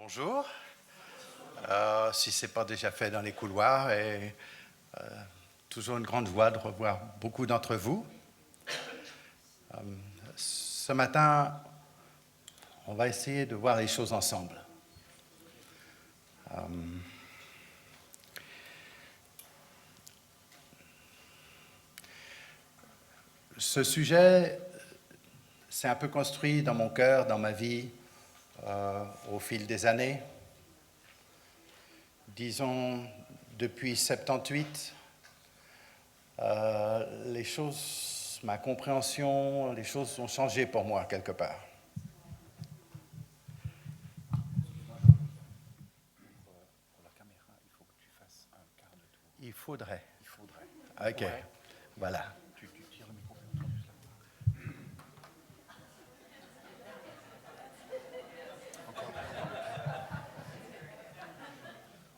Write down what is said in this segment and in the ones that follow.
Bonjour. Si ce n'est pas déjà fait dans les couloirs, et toujours une grande joie de revoir beaucoup d'entre vous. Ce matin, on va essayer de voir les choses ensemble. Ce sujet s'est un peu construit dans mon cœur, dans ma vie, au fil des années. Disons, depuis 78, les choses, ma compréhension, les choses ont changé pour moi quelque part. Pour la caméra, il faut que tu fasses un quart de tour. Il faudrait. Ok, ouais. Voilà. Tu tires le micro.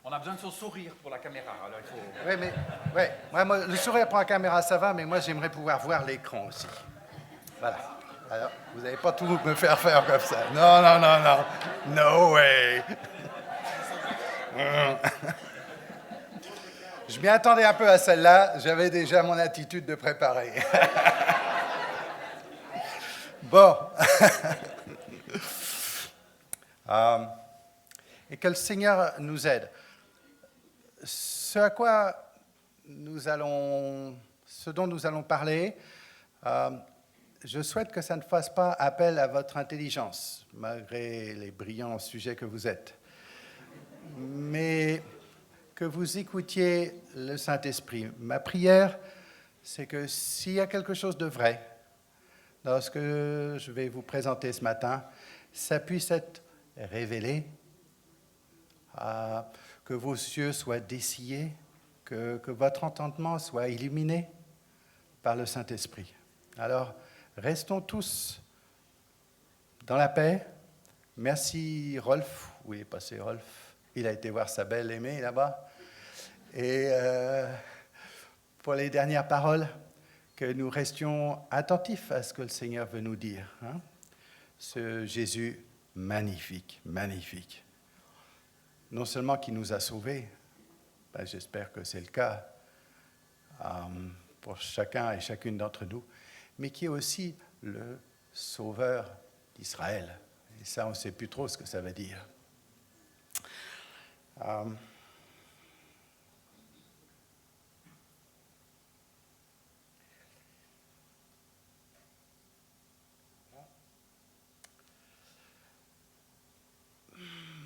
On a besoin de son sourire pour la caméra. Alors il faut... Oui, mais moi, le sourire pour la caméra, ça va, mais moi, j'aimerais pouvoir voir l'écran aussi. Voilà. Alors, vous n'allez pas tout me faire comme ça. Non. No way. Je m'y attendais un peu à celle-là. J'avais déjà mon attitude de préparer. Bon. Et que le Seigneur nous aide. Ce dont nous allons parler, je souhaite que ça ne fasse pas appel à votre intelligence, malgré les brillants sujets que vous êtes, mais que vous écoutiez le Saint-Esprit. Ma prière, c'est que s'il y a quelque chose de vrai dans ce que je vais vous présenter ce matin, ça puisse être révélé, que vos yeux soient dessillés, que votre entendement soit illuminé par le Saint-Esprit. Alors, restons tous dans la paix. Merci Rolf. Où est passé Rolf? Il a été voir sa belle-aimée là-bas. Et pour les dernières paroles, que nous restions attentifs à ce que le Seigneur veut nous dire. Ce Jésus magnifique. Non seulement qui nous a sauvés, j'espère que c'est le cas pour chacun et chacune d'entre nous, mais qui est aussi le sauveur d'Israël. Et ça, on ne sait plus trop ce que ça veut dire.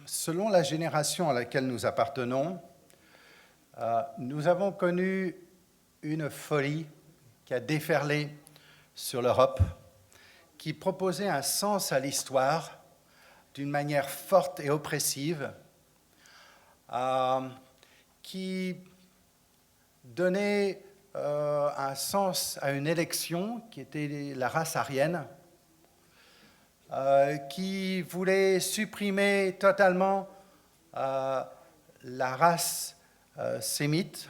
Selon la génération à laquelle nous appartenons, nous avons connu une folie qui a déferlé sur l'Europe, qui proposait un sens à l'histoire d'une manière forte et oppressive, qui donnait un sens à une élection qui était la race aryenne, qui voulait supprimer totalement la race sémite,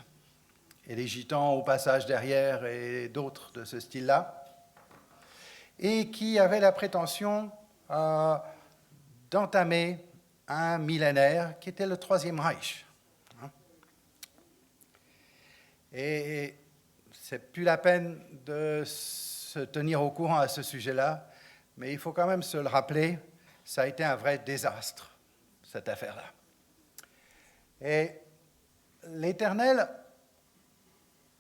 et les gitans au passage derrière et d'autres de ce style-là, et qui avait la prétention d'entamer un millénaire qui était le Troisième Reich. Et c'est plus la peine de se tenir au courant à ce sujet-là, mais il faut quand même se le rappeler, ça a été un vrai désastre, cette affaire-là. Et l'Éternel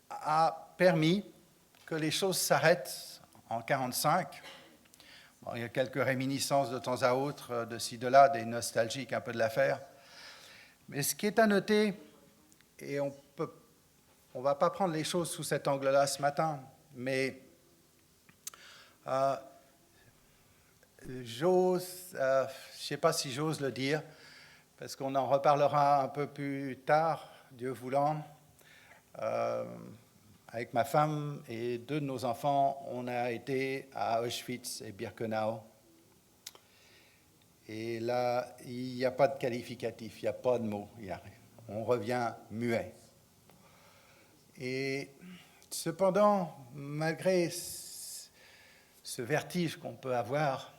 a permis que les choses s'arrêtent en 1945. Bon, il y a quelques réminiscences de temps à autre, de ci, de là, des nostalgiques un peu de l'affaire. Mais ce qui est à noter, et on ne va pas prendre les choses sous cet angle-là ce matin, mais je ne sais pas si j'ose le dire, parce qu'on en reparlera un peu plus tard, Dieu voulant. Avec ma femme et deux de nos enfants, on a été à Auschwitz et Birkenau. Et là, il n'y a pas de qualificatif, il n'y a pas de mots. On revient muet. Et cependant, malgré ce vertige qu'on peut avoir,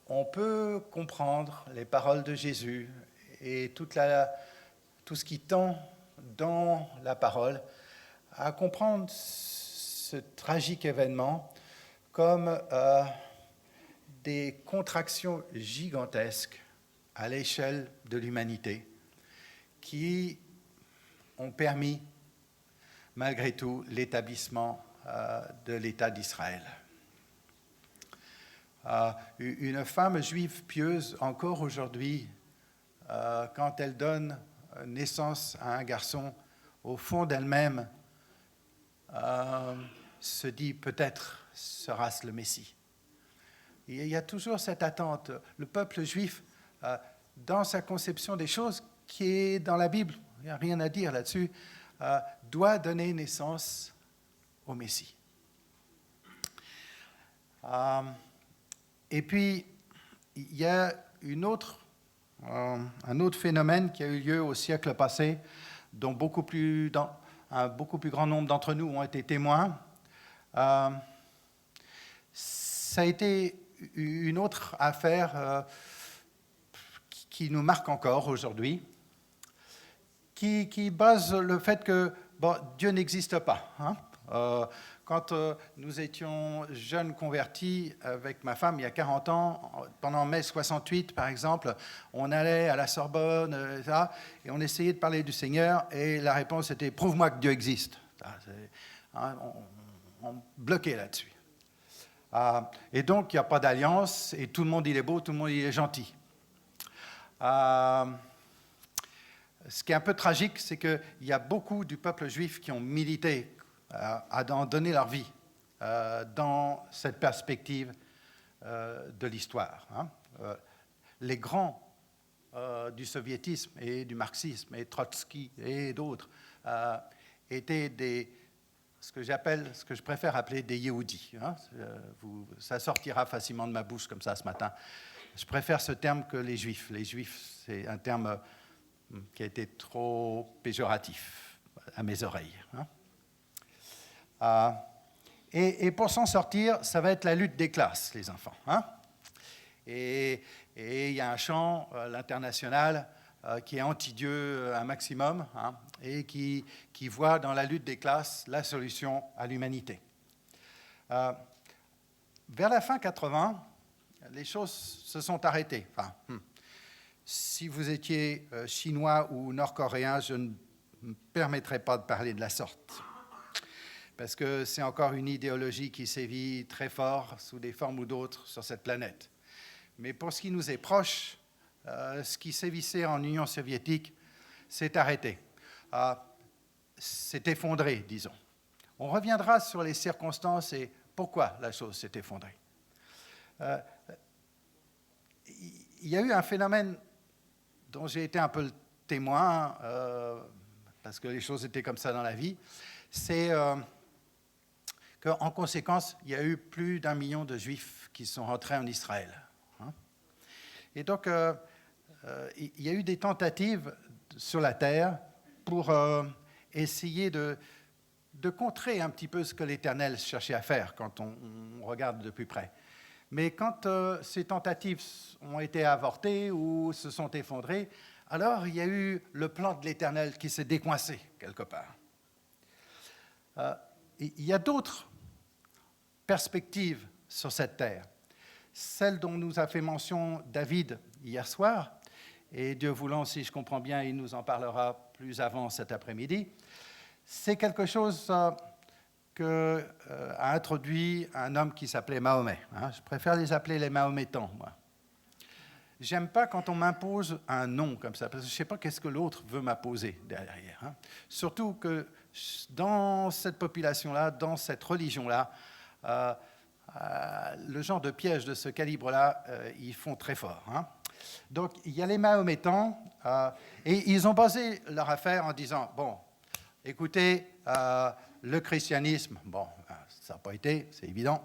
on peut comprendre les paroles de Jésus et tout ce qui tend dans la parole à comprendre ce tragique événement comme des contractions gigantesques à l'échelle de l'humanité qui ont permis, malgré tout, l'établissement de l'État d'Israël. Une femme juive pieuse, encore aujourd'hui, quand elle donne naissance à un garçon, au fond d'elle-même, se dit peut-être sera-ce le Messie. Et il y a toujours cette attente. Le peuple juif, dans sa conception des choses, qui est dans la Bible, il n'y a rien à dire là-dessus, doit donner naissance au Messie. Et puis, il y a un autre phénomène qui a eu lieu au siècle passé, dont un beaucoup plus grand nombre d'entre nous ont été témoins. Ça a été une autre affaire qui nous marque encore aujourd'hui, qui base le fait que Dieu n'existe pas. Quand nous étions jeunes convertis avec ma femme il y a 40 ans, pendant mai 68 par exemple, on allait à la Sorbonne et on essayait de parler du Seigneur et la réponse était « prouve-moi que Dieu existe ». On bloquait là-dessus. Et donc il n'y a pas d'alliance et tout le monde il est beau, tout le monde il est gentil. Ce qui est un peu tragique, c'est qu'il y a beaucoup du peuple juif qui ont milité à donner leur vie dans cette perspective de l'histoire. Les grands du soviétisme et du marxisme, et Trotsky et d'autres, étaient ce que je préfère appeler des yéhoudis. Ça sortira facilement de ma bouche comme ça ce matin. Je préfère ce terme que les juifs. Les juifs, c'est un terme qui a été trop péjoratif à mes oreilles. Et pour s'en sortir, ça va être la lutte des classes, les enfants. Et il y a un chant, l'international, qui est anti-Dieu un maximum, et qui voit dans la lutte des classes la solution à l'humanité. Vers la fin 80, les choses se sont arrêtées. Si vous étiez chinois ou nord-coréen, je ne me permettrai pas de parler de la sorte. Parce que c'est encore une idéologie qui sévit très fort, sous des formes ou d'autres, sur cette planète. Mais pour ce qui nous est proche, ce qui sévissait en Union soviétique s'est arrêté, s'est effondré, disons. On reviendra sur les circonstances et pourquoi la chose s'est effondrée. Il y a eu un phénomène dont j'ai été un peu le témoin, parce que les choses étaient comme ça dans la vie, c'est qu'en conséquence, il y a eu plus d'1 million de Juifs qui sont rentrés en Israël. Et donc, il y a eu des tentatives sur la terre pour essayer de contrer un petit peu ce que l'Éternel cherchait à faire quand on regarde de plus près. Mais quand ces tentatives ont été avortées ou se sont effondrées, alors il y a eu le plan de l'Éternel qui s'est décoincé quelque part. Il y a d'autres perspectives sur cette terre. Celle dont nous a fait mention David hier soir, et Dieu voulant, si je comprends bien, il nous en parlera plus avant cet après-midi, c'est quelque chose qu'a introduit un homme qui s'appelait Mahomet. Je préfère les appeler les Mahométans, moi. J'aime pas quand on m'impose un nom comme ça, parce que je ne sais pas qu'est-ce que l'autre veut m'imposer derrière. Surtout que dans cette population-là, dans cette religion-là, le genre de pièges de ce calibre-là, ils font très fort. Donc, il y a les Mahométans, et ils ont basé leur affaire en disant, bon, écoutez, le christianisme, bon, ça n'a pas été, c'est évident.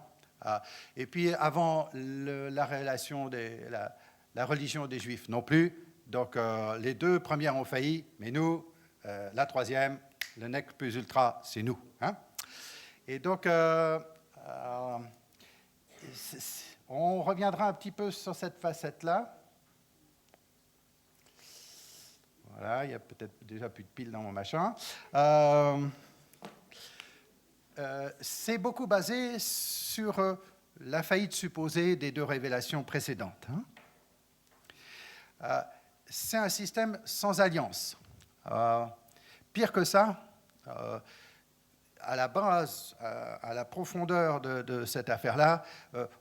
Et puis, avant la religion des Juifs non plus. Donc, les 2 premières ont failli, mais nous, la 3e, le nec plus ultra, c'est nous. Et donc, On reviendra un petit peu sur cette facette-là. Voilà, il n'y a peut-être déjà plus de piles dans mon machin. C'est beaucoup basé sur la faillite supposée des deux révélations précédentes. C'est un système sans alliance. Pire que ça, à la base, à la profondeur de cette affaire-là,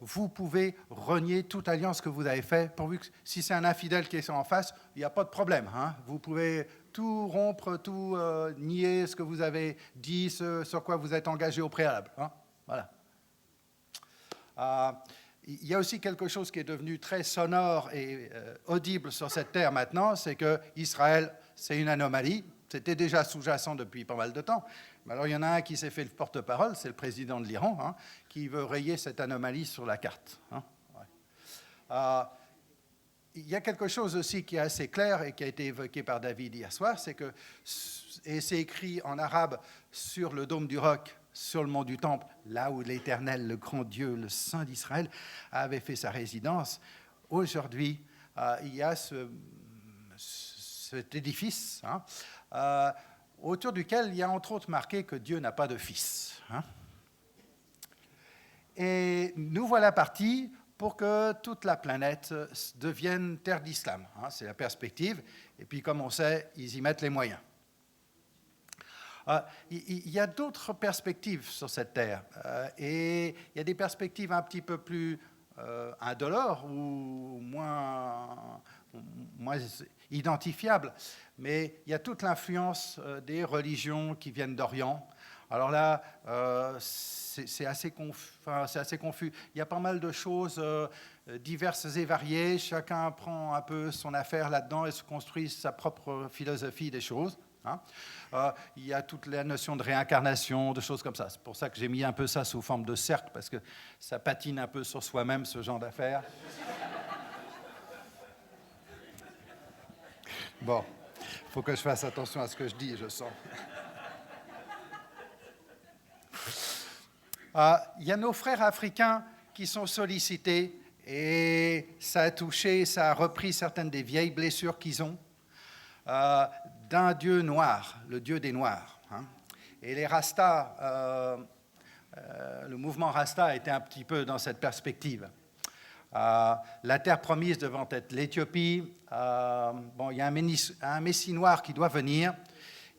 vous pouvez renier toute alliance que vous avez faite, pourvu que si c'est un infidèle qui est en face, il n'y a pas de problème. Vous pouvez tout rompre, tout nier ce que vous avez dit, ce sur quoi vous êtes engagé au préalable. Voilà. Il y a aussi quelque chose qui est devenu très sonore et audible sur cette terre maintenant, c'est que Israël, c'est une anomalie. C'était déjà sous-jacent depuis pas mal de temps. Mais alors, il y en a un qui s'est fait le porte-parole, c'est le président de l'Iran, qui veut rayer cette anomalie sur la carte. Il y a quelque chose aussi qui est assez clair et qui a été évoqué par David hier soir, c'est que, et c'est écrit en arabe sur le dôme du roc, sur le mont du Temple, là où l'Éternel, le grand Dieu, le Saint d'Israël, avait fait sa résidence. Aujourd'hui, il y a cet édifice autour duquel il y a entre autres marqué que Dieu n'a pas de fils. Et nous voilà partis pour que toute la planète devienne terre d'islam. C'est la perspective. Et puis, comme on sait, ils y mettent les moyens. Il y a d'autres perspectives sur cette terre. Et il y a des perspectives un petit peu plus indolores ou moins identifiables. Mais il y a toute l'influence des religions qui viennent d'Orient. Alors là, c'est assez confus. Il y a pas mal de choses diverses et variées. Chacun prend un peu son affaire là-dedans et se construit sa propre philosophie des choses. Il y a toute la notion de réincarnation, de choses comme ça. C'est pour ça que j'ai mis un peu ça sous forme de cercle, parce que ça patine un peu sur soi-même, ce genre d'affaires. Bon, il faut que je fasse attention à ce que je dis, je sens. Il y a nos frères africains qui sont sollicités et ça a touché, ça a repris certaines des vieilles blessures qu'ils ont d'un dieu noir, le dieu des Noirs. Et les Rastas, le mouvement Rasta a été un petit peu dans cette perspective. La terre promise devant être l'Éthiopie. Il y a un messie noir qui doit venir.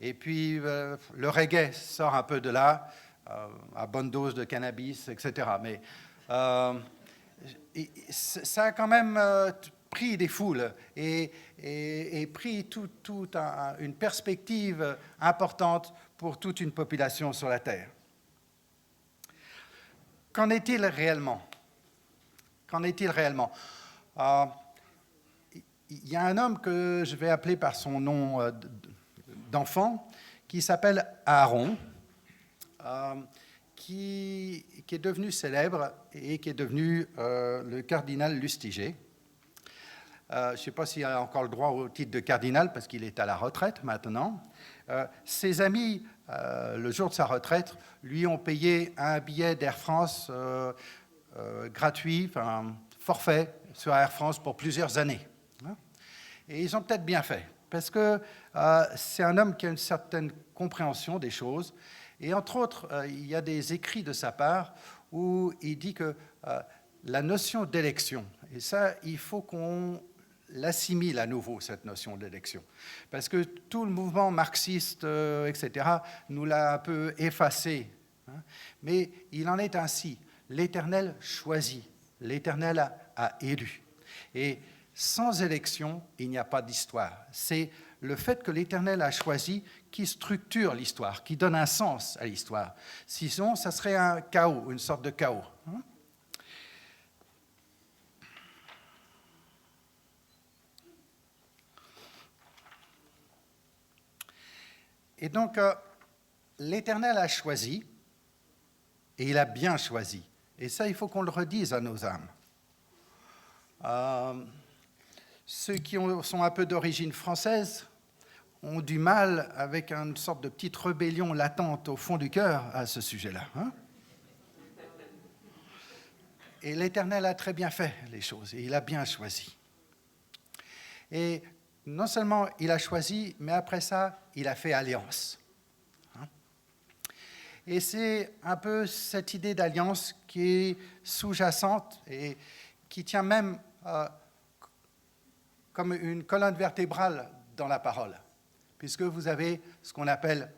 Et puis, le reggae sort un peu de là, à bonne dose de cannabis, etc. Mais ça a quand même pris des foules et pris une perspective importante pour toute une population sur la Terre. Qu'en est-il réellement ? Qu'en est-il réellement ? Il y a un homme que je vais appeler par son nom d'enfant, qui s'appelle Aaron, qui est devenu célèbre et qui est devenu le cardinal Lustiger. Je ne sais pas s'il a encore le droit au titre de cardinal, parce qu'il est à la retraite maintenant. Ses amis, le jour de sa retraite, lui ont payé un billet d'Air France gratuit, forfait sur Air France pour plusieurs années. Et ils ont peut-être bien fait, parce que c'est un homme qui a une certaine compréhension des choses. Et entre autres, il y a des écrits de sa part où il dit que la notion d'élection, et ça, il faut qu'on l'assimile à nouveau, cette notion d'élection. Parce que tout le mouvement marxiste, etc., nous l'a un peu effacé. Mais il en est ainsi. L'Éternel choisit, l'Éternel a élu. Et sans élection, il n'y a pas d'histoire. C'est le fait que l'Éternel a choisi qui structure l'histoire, qui donne un sens à l'histoire. Sinon, ça serait un chaos, une sorte de chaos. Et donc, l'Éternel a choisi, et il a bien choisi. Et ça, il faut qu'on le redise à nos âmes. Ceux qui sont un peu d'origine française ont du mal avec une sorte de petite rébellion latente au fond du cœur à ce sujet-là. Et l'Éternel a très bien fait les choses, et il a bien choisi. Et non seulement il a choisi, mais après ça, il a fait alliance. Et c'est un peu cette idée d'alliance qui est sous-jacente et qui tient même comme une colonne vertébrale dans la parole, puisque vous avez ce qu'on appelle,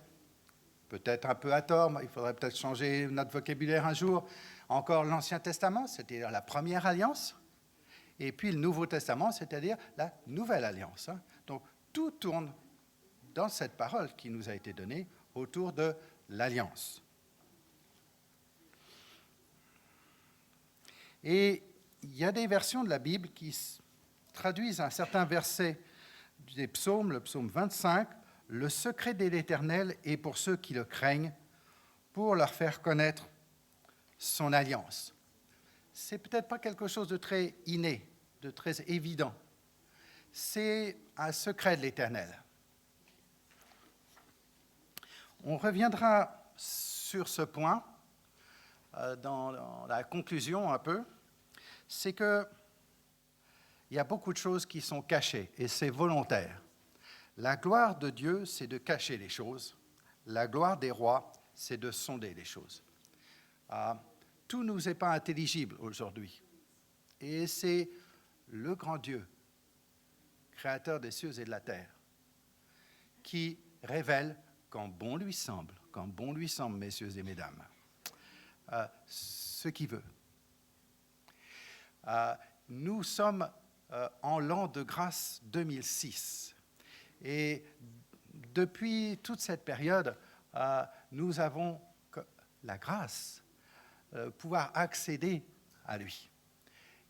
peut-être un peu à tort, mais il faudrait peut-être changer notre vocabulaire un jour, encore l'Ancien Testament, c'est-à-dire la première alliance, et puis le Nouveau Testament, c'est-à-dire la nouvelle alliance. Donc tout tourne dans cette parole qui nous a été donnée autour de l'alliance. Et il y a des versions de la Bible qui traduisent un certain verset des psaumes, le psaume 25, « Le secret de l'Éternel est pour ceux qui le craignent, pour leur faire connaître son alliance. » C'est peut-être pas quelque chose de très inné, de très évident. C'est un secret de l'Éternel. On reviendra sur ce point dans la conclusion un peu. C'est qu'il y a beaucoup de choses qui sont cachées et c'est volontaire. La gloire de Dieu, c'est de cacher les choses. La gloire des rois, c'est de sonder les choses. Tout ne nous est pas intelligible aujourd'hui. Et c'est le grand Dieu, créateur des cieux et de la terre, qui révèle quand bon lui semble, messieurs et mesdames, ce qu'il veut. Nous sommes en l'an de grâce 2006. Et depuis toute cette période, nous avons la grâce, pouvoir accéder à lui.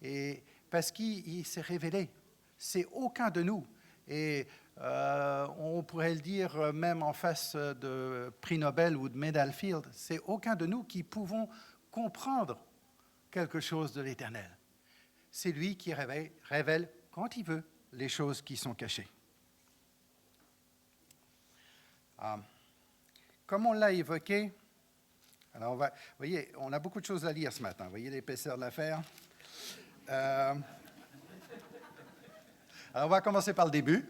Et parce qu'il s'est révélé, c'est aucun de nous. Et on pourrait le dire même en face de prix Nobel ou de Medal Field, c'est aucun de nous qui pouvons comprendre quelque chose de l'Éternel. C'est lui qui révèle quand il veut les choses qui sont cachées. Comme on l'a évoqué, alors vous voyez, on a beaucoup de choses à lire ce matin. Vous voyez l'épaisseur de l'affaire. Alors on va commencer par le début.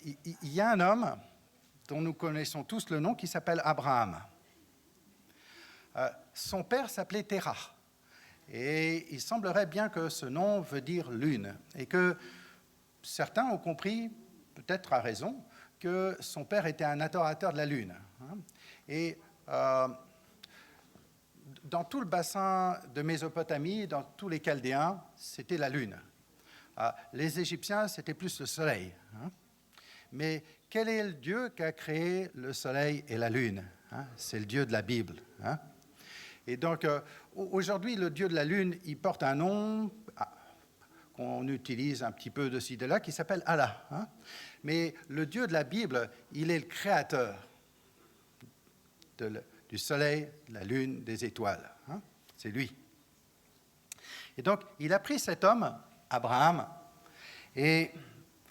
Il y a un homme dont nous connaissons tous le nom qui s'appelle Abraham. Son père s'appelait Terah. Et il semblerait bien que ce nom veut dire lune. Et que certains ont compris, peut-être à raison, que son père était un adorateur de la lune. Et dans tout le bassin de Mésopotamie, dans tous les Chaldéens, c'était la lune. Les Égyptiens, c'était plus le soleil. Mais quel est le Dieu qui a créé le soleil et la lune? C'est le Dieu de la Bible. Et donc, aujourd'hui, le Dieu de la lune, il porte un nom qu'on utilise un petit peu de ci, de là, qui s'appelle Allah. Mais le Dieu de la Bible, il est le créateur du soleil, de la lune, des étoiles. C'est lui. Et donc, il a pris cet homme, Abraham, et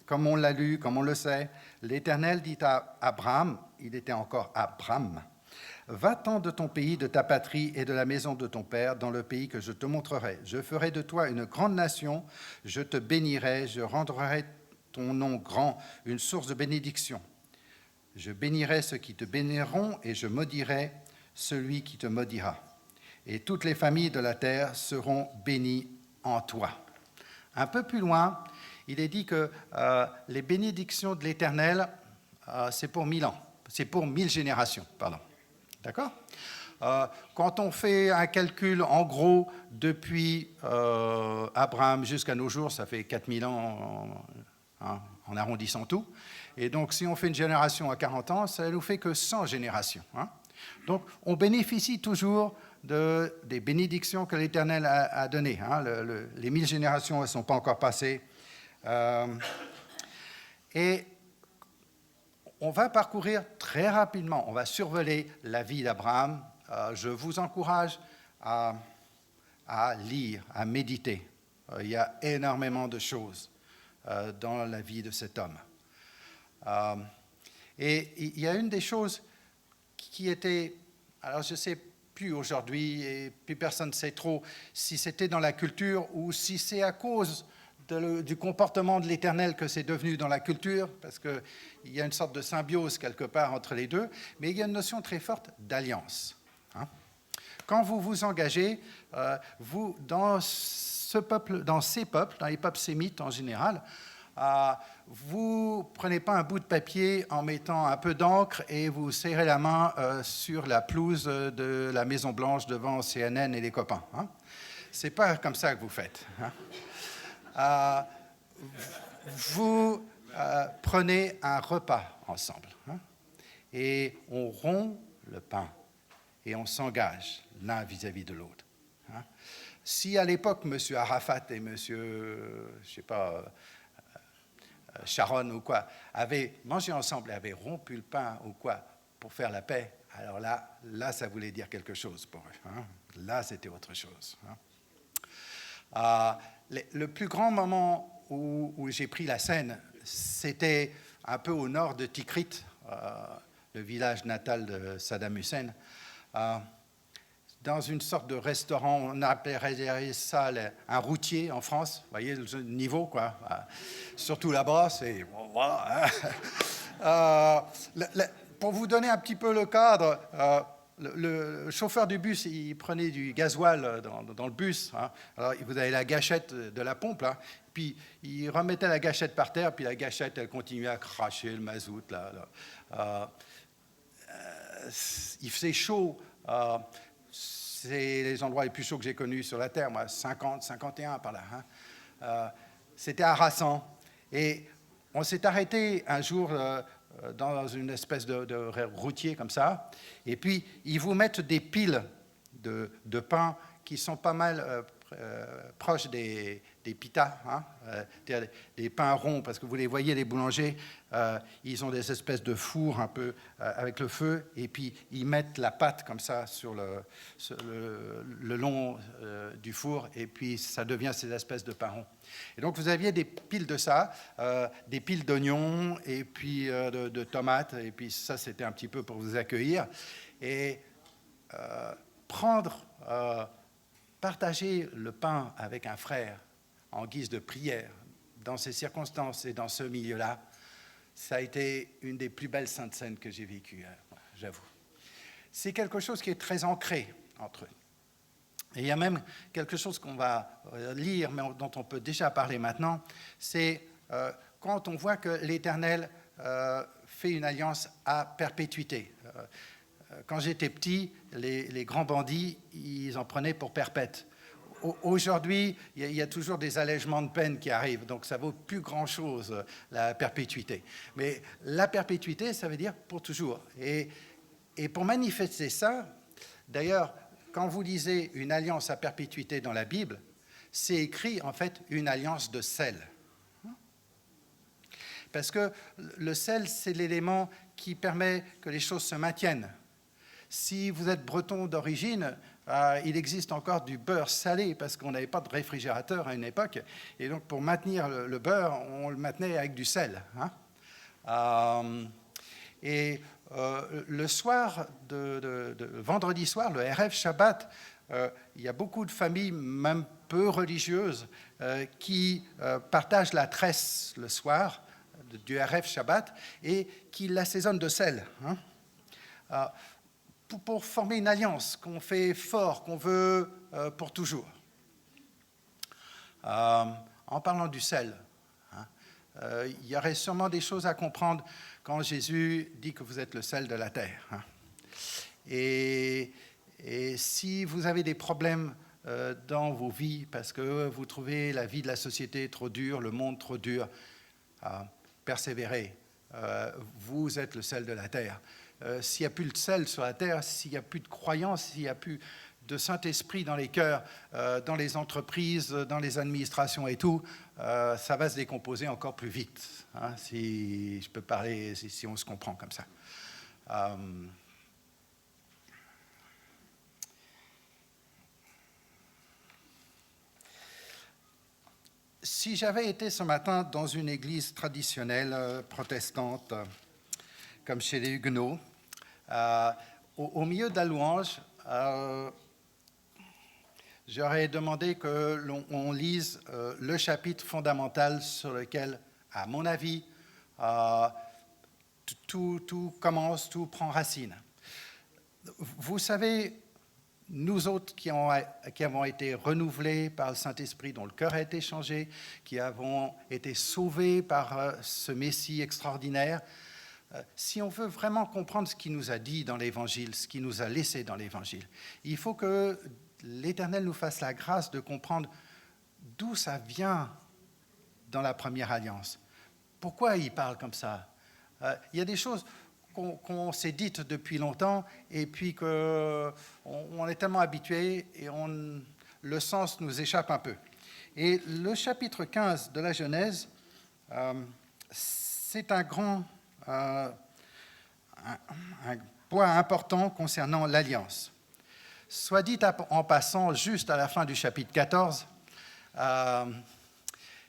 comme on l'a lu, comme on le sait, l'Éternel dit à Abraham, il était encore Abram, « Va-t'en de ton pays, de ta patrie et de la maison de ton père, dans le pays que je te montrerai. Je ferai de toi une grande nation, je te bénirai, je rendrai ton nom grand, une source de bénédiction. Je bénirai ceux qui te béniront et je maudirai celui qui te maudira. Et toutes les familles de la terre seront bénies en toi. » Un peu plus loin, il est dit que les bénédictions de l'Éternel, c'est pour 1000 ans, c'est pour 1000 générations, pardon. D'accord ? Quand on fait un calcul, en gros, depuis Abraham jusqu'à nos jours, ça fait 4000 ans en arrondissant tout. Et donc, si on fait une génération à 40 ans, ça ne nous fait que 100 générations. Donc, on bénéficie toujours des bénédictions que l'Éternel a données. Les 1000 générations, elles ne sont pas encore passées. Et on va parcourir très rapidement, on va survoler la vie d'Abraham. Je vous encourage à lire, à méditer. Il y a énormément de choses dans la vie de cet homme. Et il y a une des choses qui était, alors je ne sais plus aujourd'hui et plus personne ne sait trop si c'était dans la culture ou si c'est à cause du comportement de l'Éternel que c'est devenu dans la culture, parce qu'il y a une sorte de symbiose quelque part entre les deux, mais il y a une notion très forte d'alliance. Hein. Quand vous vous engagez, vous, dans ces peuples, dans les peuples sémites en général, vous ne prenez pas un bout de papier en mettant un peu d'encre et vous serrez la main sur la pelouse de la Maison-Blanche devant CNN et les copains. Hein. Ce n'est pas comme ça que vous faites. Hein. Vous prenez un repas ensemble. Hein, et on rompt le pain et on s'engage l'un vis-à-vis de l'autre. Hein. Si à l'époque, M. Arafat et M. Sharon ou quoi, avaient mangé ensemble et avaient rompu le pain ou quoi pour faire la paix, alors là ça voulait dire quelque chose pour eux. Hein. Là, c'était autre chose. Hein. Le plus grand moment où j'ai pris la scène, c'était un peu au nord de Tikrit, le village natal de Saddam Hussein, dans une sorte de restaurant, on appellerait ça un routier en France, vous voyez le niveau, quoi. Surtout là-bas, c'est... pour vous donner un petit peu le cadre, le chauffeur du bus, il prenait du gasoil dans le bus. Hein. Alors, vous avez la gâchette de la pompe, là, puis il remettait la gâchette par terre, puis la gâchette, elle continuait à cracher le mazout. Il faisait chaud. C'est les endroits les plus chauds que j'ai connus sur la Terre, moi, 50, 51 par là. Hein. C'était harassant. Et on s'est arrêté un jour dans une espèce de routier comme ça, et puis ils vous mettent des piles de pain qui sont pas mal proches des pitas, hein, des pains ronds, parce que vous les voyez, les boulangers, ils ont des espèces de fours un peu avec le feu, et puis ils mettent la pâte comme ça sur le long du four, et puis ça devient ces espèces de pains ronds. Et donc vous aviez des piles de ça, des piles d'oignons, et puis de tomates, et puis ça c'était un petit peu pour vous accueillir, et partager le pain avec un frère en guise de prière, dans ces circonstances et dans ce milieu-là, ça a été une des plus belles saintes scènes que j'ai vécues, j'avoue. C'est quelque chose qui est très ancré entre eux. Et il y a même quelque chose qu'on va lire, mais dont on peut déjà parler maintenant, c'est quand on voit que l'Éternel fait une alliance à perpétuité. Quand j'étais petit, les grands bandits, ils en prenaient pour perpète. Aujourd'hui, il y a toujours des allègements de peine qui arrivent, donc ça vaut plus grand-chose, la perpétuité. Mais la perpétuité, ça veut dire pour toujours. Et pour manifester ça, d'ailleurs, quand vous lisez une alliance à perpétuité dans la Bible, c'est écrit en fait une alliance de sel. Parce que le sel, c'est l'élément qui permet que les choses se maintiennent. Si vous êtes breton d'origine, il existe encore du beurre salé parce qu'on n'avait pas de réfrigérateur à une époque. Et donc, pour maintenir le beurre, on le maintenait avec du sel. Hein. Le soir, vendredi soir, le Erev Shabbat, il y a beaucoup de familles, même peu religieuses, qui partagent la tresse le soir du Erev Shabbat et qui l'assaisonnent de sel. Hein. Pour former une alliance qu'on fait fort, qu'on veut pour toujours. En parlant du sel, hein, il y aurait sûrement des choses à comprendre quand Jésus dit que vous êtes le sel de la terre. Hein. Et si vous avez des problèmes dans vos vies parce que vous trouvez la vie de la société trop dure, le monde trop dur, persévérez. Vous êtes le sel de la terre. S'il n'y a plus de sel sur la terre, s'il n'y a plus de croyance, s'il n'y a plus de Saint-Esprit dans les cœurs, dans les entreprises, dans les administrations et tout, ça va se décomposer encore plus vite, hein, si je peux parler, si on se comprend comme ça. Si j'avais été ce matin dans une église traditionnelle protestante, comme chez les Huguenots, au milieu de la louange, j'aurais demandé que l'on lise le chapitre fondamental sur lequel, à mon avis, tout commence, tout prend racine. Vous savez, nous autres qui avons été renouvelés par le Saint-Esprit, dont le cœur a été changé, qui avons été sauvés par ce Messie extraordinaire, si on veut vraiment comprendre ce qu'il nous a dit dans l'Évangile, ce qu'il nous a laissé dans l'Évangile, il faut que l'Éternel nous fasse la grâce de comprendre d'où ça vient dans la première alliance. Pourquoi il parle comme ça? Il y a des choses qu'on s'est dites depuis longtemps et puis qu'on est tellement habitué et le sens nous échappe un peu. Et le chapitre 15 de la Genèse, c'est un point important concernant l'alliance. Soit dit en passant, juste à la fin du chapitre 14,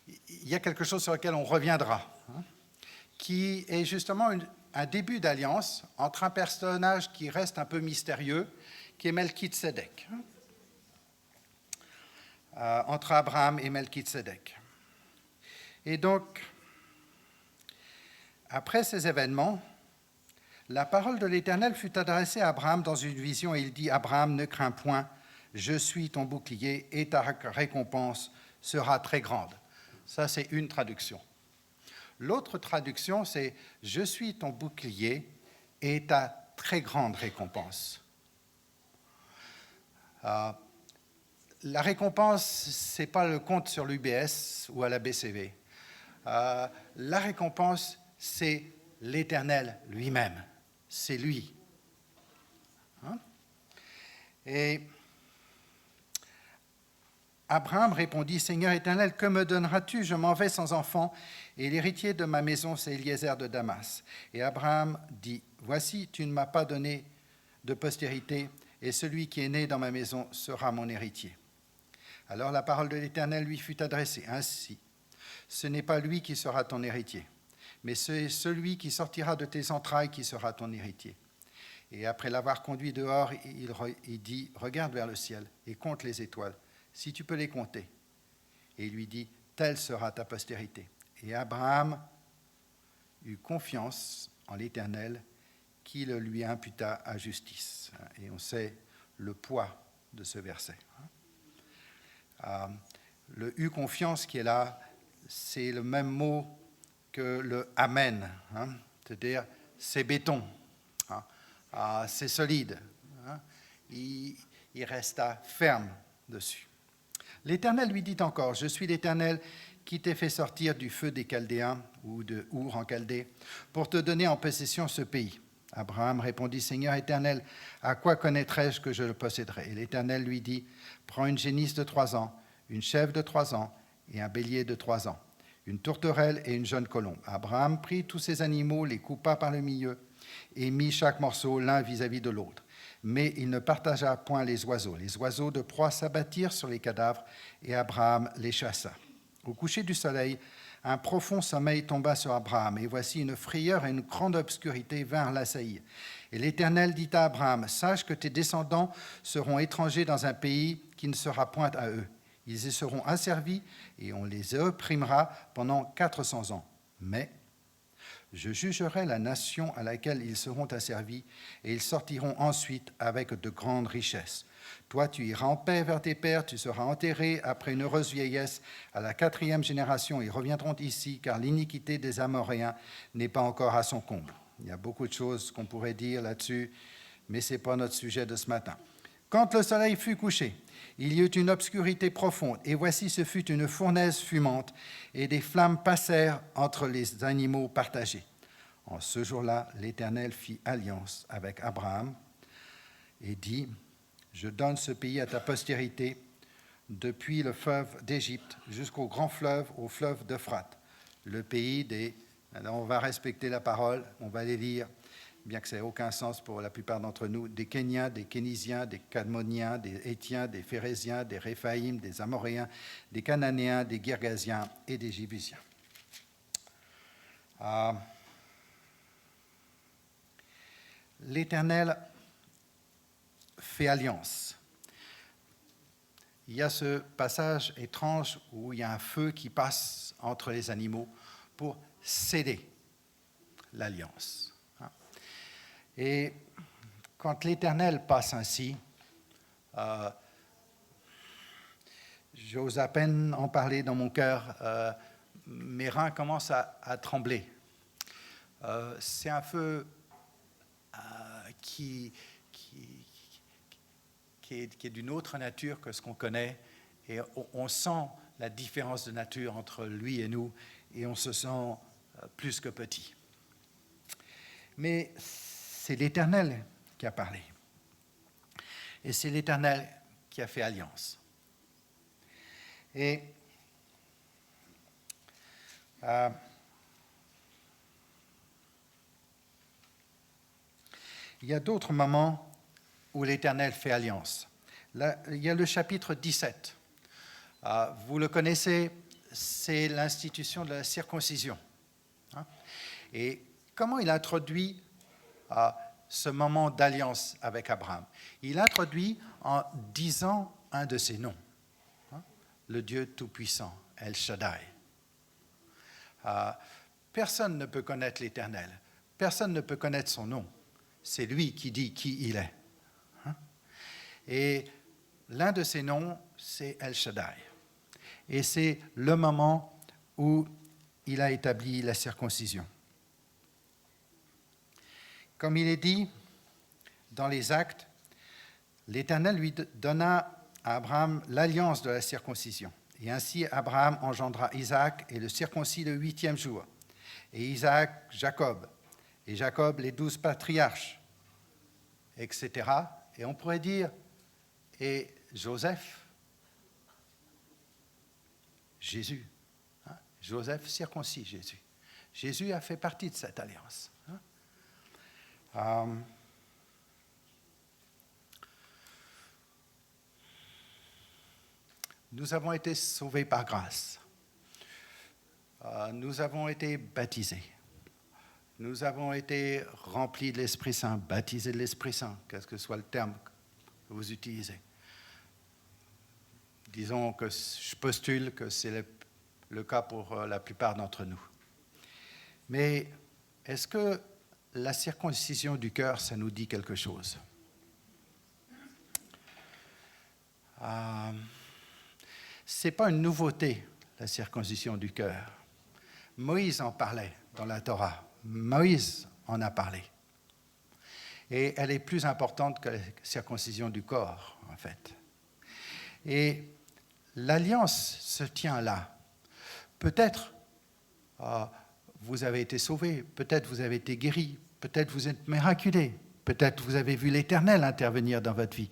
il y a quelque chose sur lequel on reviendra, qui est justement un début d'alliance entre un personnage qui reste un peu mystérieux, qui est Melchizedek, entre Abraham et Melchizedek. Et donc, après ces événements, la parole de l'Éternel fut adressée à Abraham dans une vision et il dit « Abraham, ne crains point, je suis ton bouclier et ta récompense sera très grande. » Ça, c'est une traduction. L'autre traduction, c'est « Je suis ton bouclier et ta très grande récompense ». La récompense, ce n'est pas le compte sur l'UBS ou à la BCV. La récompense, c'est l'Éternel lui-même. C'est lui. Et Abraham répondit, « Seigneur Éternel, que me donneras-tu? Je m'en vais sans enfant, et l'héritier de ma maison, c'est Eliezer de Damas. » Et Abraham dit, « Voici, tu ne m'as pas donné de postérité, et celui qui est né dans ma maison sera mon héritier. » Alors la parole de l'Éternel lui fut adressée, « Ainsi, ce n'est pas lui qui sera ton héritier, mais c'est celui qui sortira de tes entrailles qui sera ton héritier. » Et après l'avoir conduit dehors, il dit, « Regarde vers le ciel et compte les étoiles, si tu peux les compter. » Et il lui dit, « Telle sera ta postérité. » Et Abraham eut confiance en l'Éternel, qui le lui imputa à justice. Et on sait le poids de ce verset. Le « eut confiance » qui est là, c'est le même mot que le « amen », c'est-à-dire c'est béton, c'est solide. Il resta ferme dessus. L'Éternel lui dit encore, « Je suis l'Éternel qui t'ai fait sortir du feu des Chaldéens, ou de Our en Chaldée, pour te donner en possession ce pays. » Abraham répondit, « Seigneur Éternel, à quoi connaîtrai-je que je le posséderai ?» Et l'Éternel lui dit, « Prends une génisse de 3 ans, une chèvre de 3 ans et un bélier de 3 ans, une tourterelle et une jeune colombe. » Abraham prit tous ces animaux, les coupa par le milieu et mit chaque morceau l'un vis-à-vis de l'autre. Mais il ne partagea point les oiseaux. Les oiseaux de proie s'abattirent sur les cadavres et Abraham les chassa. Au coucher du soleil, un profond sommeil tomba sur Abraham, et voici une frayeur et une grande obscurité vinrent l'assaillir. Et l'Éternel dit à Abraham, « Sache que tes descendants seront étrangers dans un pays qui ne sera point à eux. Ils y seront asservis, et on les opprimera pendant 400 ans. Mais je jugerai la nation à laquelle ils seront asservis, et ils sortiront ensuite avec de grandes richesses. Toi, tu iras en paix vers tes pères, tu seras enterré après une heureuse vieillesse. À la 4e génération, ils reviendront ici, car l'iniquité des Amoréens n'est pas encore à son comble. » Il y a beaucoup de choses qu'on pourrait dire là-dessus, mais ce n'est pas notre sujet de ce matin. Quand le soleil fut couché, il y eut une obscurité profonde, et voici ce fut une fournaise fumante, et des flammes passèrent entre les animaux partagés. En ce jour-là, l'Éternel fit alliance avec Abraham et dit, « Je donne ce pays à ta postérité, depuis le fleuve d'Égypte jusqu'au grand fleuve, au fleuve d'Euphrate, le pays des... » Alors on va respecter la parole, on va les lire, bien que ça n'ait aucun sens pour la plupart d'entre nous, des Kéniens, des Kénisiens, des Cadmoniens, des Hétiens, des Phéréziens, des Réphaïm, des Amoréens, des Cananéens, des Girgasiens et des Jébusiens. L'Éternel fait alliance. Il y a ce passage étrange où il y a un feu qui passe entre les animaux pour sceller l'alliance. Et quand l'Éternel passe ainsi, j'ose à peine en parler dans mon cœur, mes reins commencent à trembler. C'est un feu qui est d'une autre nature que ce qu'on connaît, et on sent la différence de nature entre lui et nous, et on se sent plus que petit. Mais c'est l'Éternel qui a parlé, et c'est l'Éternel qui a fait alliance. Et il y a d'autres moments où l'Éternel fait alliance. Là, il y a le chapitre 17. Vous le connaissez, c'est l'institution de la circoncision. Et comment il introduit ce moment d'alliance avec Abraham? Il introduit en disant un de ses noms, le Dieu Tout-Puissant, El Shaddai. Personne ne peut connaître l'Éternel, personne ne peut connaître son nom. C'est lui qui dit qui il est. Et l'un de ses noms, c'est El Shaddai. Et c'est le moment où il a établi la circoncision. Comme il est dit dans les Actes, l'Éternel lui donna à Abraham l'alliance de la circoncision. Et ainsi Abraham engendra Isaac et le circoncis le 8e jour. Et Isaac, Jacob. Et Jacob, les 12 patriarches, etc. Et on pourrait dire, et Joseph, Jésus. Joseph circoncis Jésus. Jésus a fait partie de cette alliance. Nous avons été sauvés par grâce. Nous avons été baptisés. Nous avons été remplis de l'Esprit Saint, baptisés de l'Esprit Saint, quel que soit le terme que vous utilisez. Disons que je postule que c'est le cas pour la plupart d'entre nous. Mais est-ce que la circoncision du cœur, ça nous dit quelque chose? Ce n'est pas une nouveauté, la circoncision du cœur. Moïse en parlait dans la Torah. Moïse en a parlé. Et elle est plus importante que la circoncision du corps, en fait. Et l'alliance se tient là. Peut-être vous avez été sauvé, peut-être vous avez été guéri, peut-être vous êtes miraculé, peut-être vous avez vu l'Éternel intervenir dans votre vie.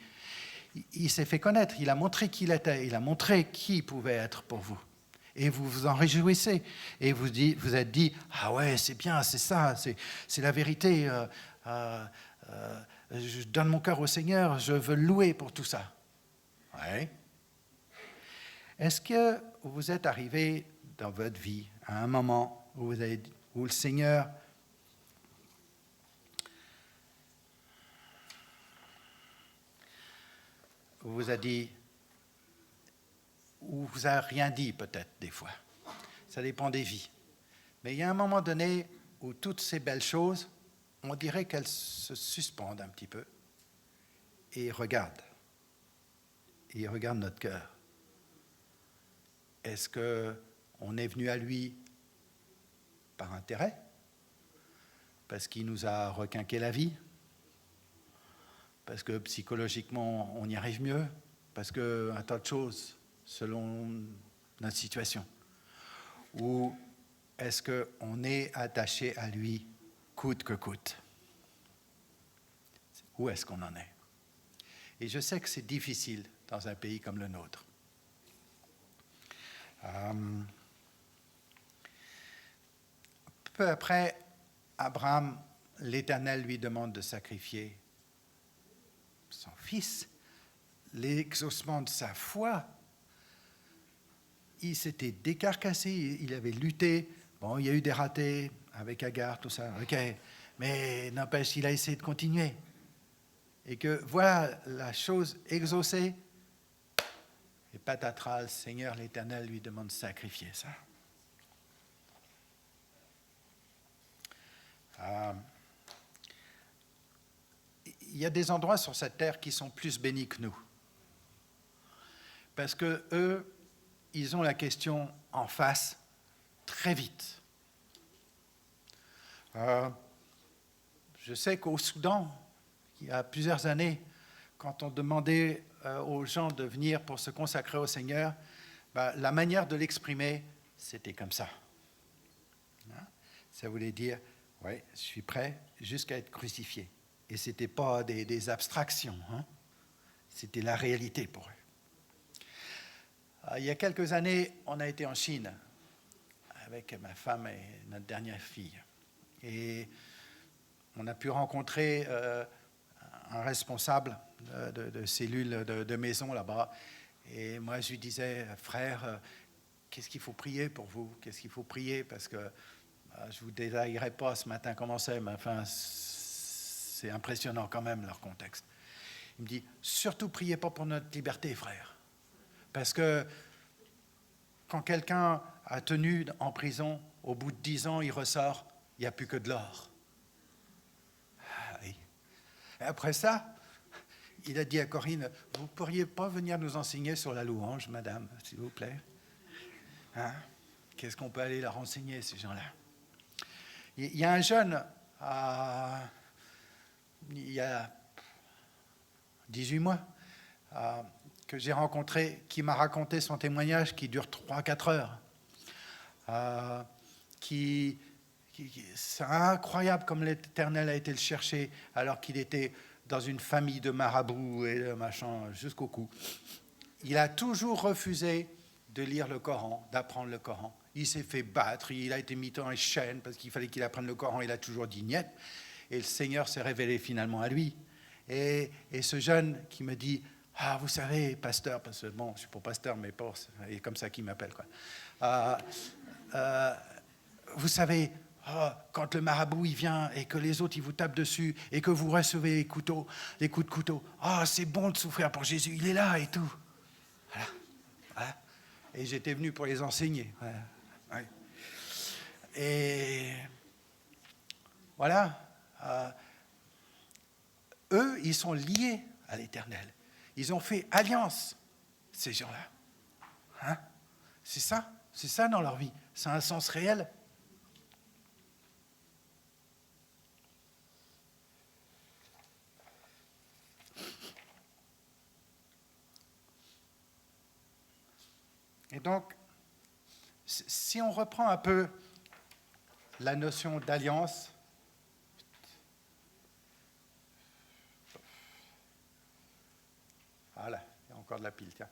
Il s'est fait connaître, il a montré qui il était, il a montré qui il pouvait être pour vous. Et vous vous en réjouissez. Et vous êtes dit, ah ouais, c'est bien, c'est ça, c'est la vérité. Je donne mon cœur au Seigneur, je veux le louer pour tout ça. Ouais. Est-ce que vous êtes arrivé dans votre vie à un moment où le Seigneur vous a dit, ou vous a rien dit peut-être des fois. Ça dépend des vies. Mais il y a un moment donné où toutes ces belles choses, on dirait qu'elles se suspendent un petit peu et regardent. Et il regarde notre cœur. Est-ce qu'on est venu à lui par intérêt? Parce qu'il nous a requinqué la vie? Parce que psychologiquement, on y arrive mieux? Parce qu'un tas de choses selon notre situation? Ou est-ce qu'on est attaché à lui coûte que coûte? Où est-ce qu'on en est? Et je sais que c'est difficile dans un pays comme le nôtre. Peu après, Abraham, l'Éternel lui demande de sacrifier son fils. L'exaucement de sa foi, il s'était décarcassé, il avait lutté. Bon, il y a eu des ratés avec Agar, tout ça, ok. Mais n'empêche, il a essayé de continuer. et que voilà la chose exaucée, et patatras, le Seigneur l'Éternel lui demande de sacrifier ça. Il y a des endroits sur cette terre qui sont plus bénis que nous. Parce que eux, ils ont la question en face très vite. Je sais qu'au Soudan, il y a plusieurs années, quand on demandait aux gens de venir pour se consacrer au Seigneur, la manière de l'exprimer, c'était comme ça. Ça voulait dire, oui, je suis prêt jusqu'à être crucifié. Et ce n'était pas des abstractions, hein? C'était la réalité pour eux. Il y a quelques années, on a été en Chine avec ma femme et notre dernière fille. Et on a pu rencontrer un responsable de cellule de maison là-bas. Et moi, je lui disais, frère, qu'est-ce qu'il faut prier pour vous? Qu'est-ce qu'il faut prier? Parce que je ne vous détaillerai pas ce matin comment c'est, mais enfin, c'est impressionnant quand même leur contexte. Il me dit, surtout priez pas pour notre liberté, frère. Parce que quand quelqu'un a tenu en prison, au bout de 10 ans, il ressort, il n'y a plus que de l'or. Ah, oui. Et après ça, il a dit à Corinne, vous ne pourriez pas venir nous enseigner sur la louange, madame, s'il vous plaît? Hein? Qu'est-ce qu'on peut aller leur enseigner, ces gens-là? Il y a un jeune, il y a 18 mois, que j'ai rencontré, qui m'a raconté son témoignage qui dure 3-4 heures. C'est incroyable comme l'Éternel a été le chercher alors qu'il était dans une famille de marabouts et de machin jusqu'au cou. Il a toujours refusé de lire le Coran, d'apprendre le Coran. Il s'est fait battre, il a été mis dans les chaînes parce qu'il fallait qu'il apprenne le Coran, il a toujours dit niet. Et le Seigneur s'est révélé finalement à lui. Et ce jeune qui me dit, ah, vous savez, pasteur, parce que bon, je ne suis pas pasteur, mais pas, c'est comme ça qu'il m'appelle, quoi. Vous savez, quand le marabout il vient et que les autres ils vous tapent dessus et que vous recevez les coups de couteau, c'est bon de souffrir pour Jésus, il est là et tout. Voilà. Voilà. Et j'étais venu pour les enseigner. Voilà. Ouais. Et voilà. Eux, ils sont liés à l'Éternel. Ils ont fait alliance, ces gens-là. Hein? C'est ça dans leur vie. C'est un sens réel. Et donc, si on reprend un peu la notion d'alliance, voilà, il y a encore de la pile, tiens.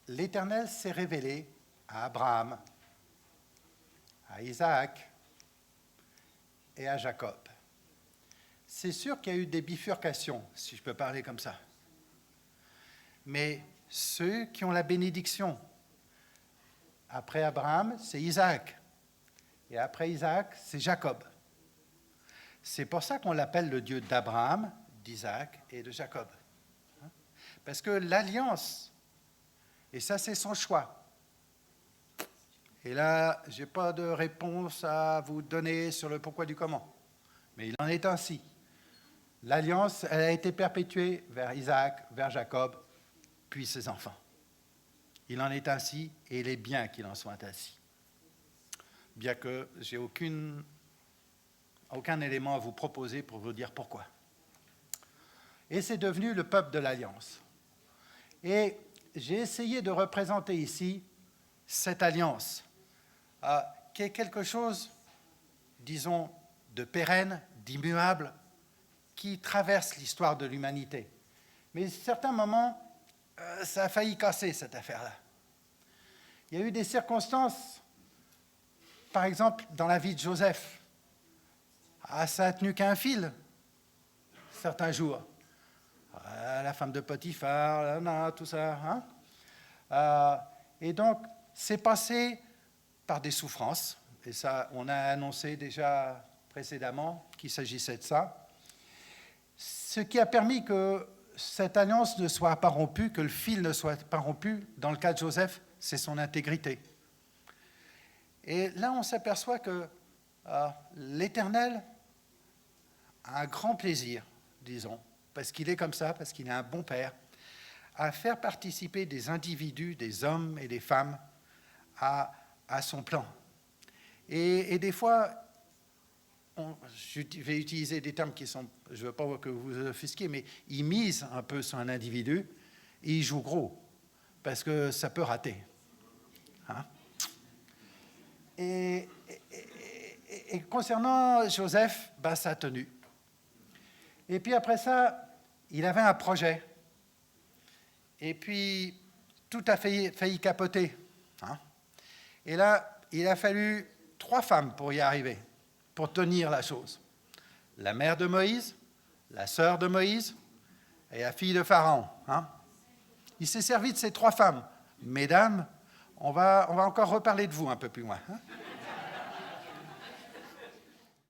L'Éternel s'est révélé à Abraham, à Isaac et à Jacob. C'est sûr qu'il y a eu des bifurcations, si je peux parler comme ça. Mais ceux qui ont la bénédiction, après Abraham, c'est Isaac. Et après Isaac, c'est Jacob. C'est pour ça qu'on l'appelle le Dieu d'Abraham, d'Isaac et de Jacob. Parce que l'alliance, et ça c'est son choix. Et là, je n'ai pas de réponse à vous donner sur le pourquoi du comment. Mais il en est ainsi. L'alliance, elle a été perpétuée vers Isaac, vers Jacob, puis ses enfants. Il en est ainsi et il est bien qu'il en soit ainsi. Bien que je n'ai aucun élément à vous proposer pour vous dire pourquoi. Et c'est devenu le peuple de l'Alliance. Et j'ai essayé de représenter ici cette alliance, qui est quelque chose, disons, de pérenne, d'immuable, qui traverse l'histoire de l'humanité. Mais à certains moments, ça a failli casser cette affaire-là. Il y a eu des circonstances, par exemple, dans la vie de Joseph. Ça n'a tenu qu'un fil, certains jours. La femme de Potiphar, tout ça. Hein? Et donc, c'est passé par des souffrances. Et ça, on a annoncé déjà précédemment qu'il s'agissait de ça. ce qui a permis que cette alliance ne soit pas rompue, que le fil ne soit pas rompu, dans le cas de Joseph, c'est son intégrité. Et là, on s'aperçoit que l'Éternel a un grand plaisir, disons, parce qu'il est comme ça, parce qu'il est un bon père, à faire participer des individus, des hommes et des femmes à son plan. Et des fois, je vais utiliser des termes qui sont, je ne veux pas que vous vous offusquiez, mais il mise un peu sur un individu et il joue gros, parce que ça peut rater. Hein? Et concernant Joseph, ça a tenu. Et puis après ça, il avait un projet. Et puis, tout a failli capoter. Hein? Et là, il a fallu 3 femmes pour y arriver, pour tenir la chose. La mère de Moïse, la sœur de Moïse et la fille de Pharaon. Hein? Il s'est servi de ces 3 femmes. Mesdames, on va encore reparler de vous un peu plus loin. Hein?